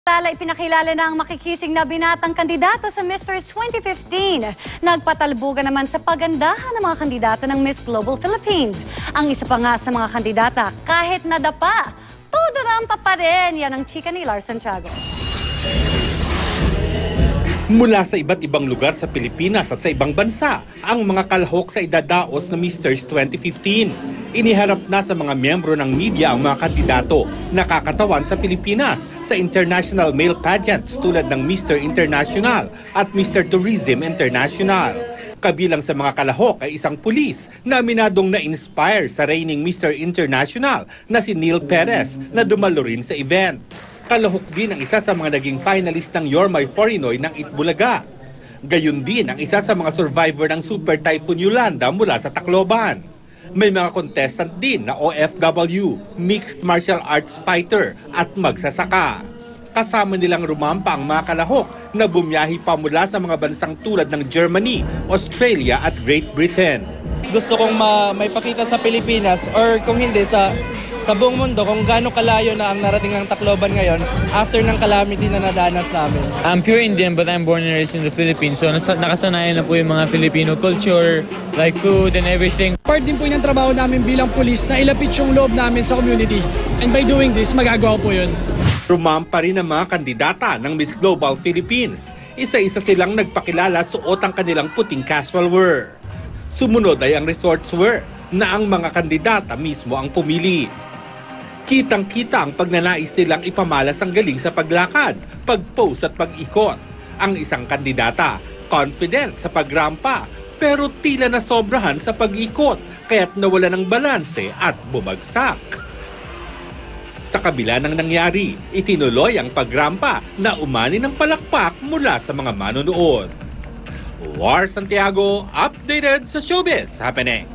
Ipinakilala na ang makikising na binatang kandidato sa Mr. 2015. Nagpatalbugan naman sa pagandahan ng mga kandidato ng Miss Global Philippines. Ang isa pa nga sa mga kandidata, kahit nadapa, todo rampa pa rin. Yan ang chika ni Lars Santiago. Mula sa iba't ibang lugar sa Pilipinas at sa ibang bansa, ang mga kalahok sa idadaos na Mr. 2015. Iniharap na sa mga miyembro ng media ang mga kandidato na kakatawan sa Pilipinas sa international male pageants tulad ng Mr. International at Mr. Tourism International. Kabilang sa mga kalahok ay isang pulis na aminadong na-inspire sa reigning Mr. International na si Neil Perez na dumalo rin sa event. Kalahok din ang isa sa mga naging finalist ng You're My Forinoy ng Itbulaga. Gayun din ang isa sa mga survivor ng Super Typhoon Yolanda mula sa Tacloban. May mga contestant din na OFW, Mixed Martial Arts Fighter at magsasaka. Kasama nilang rumampa ang mga kalahok na bumiyahi pa mula sa mga bansang tulad ng Germany, Australia at Great Britain. Gusto kong maipakita sa Pilipinas or kung hindi sa buong mundo kung gaano kalayo na ang narating ng Tacloban ngayon after ng calamity na nadanas namin. I'm pure Indian but I'm born and raised in the Philippines. So nakasanayan na po yung mga Filipino culture, like food and everything. Part din po ng trabaho namin bilang pulis na ilapit yung loob namin sa community. And by doing this, magagawa po yun. Rumampa rin ang mga kandidata ng Miss Global Philippines. Isa-isa silang nagpakilala suot ang kanilang puting casual wear. Sumunod ay ang resorts wear na ang mga kandidata mismo ang pumili. Kitang-kita ang pagnanais nilang ipamalas ang galing sa paglakad, pag-pose at pag-ikot. Ang isang kandidata, confident sa pagrampa, pero tila na sobrahan sa pag-ikot, kaya't nawala ng balanse at bumagsak. Sa kabila ng nangyari, itinuloy ang pagrampa na umani ng palakpak mula sa mga manonood. Lars Santiago, updated sa Showbiz Happening.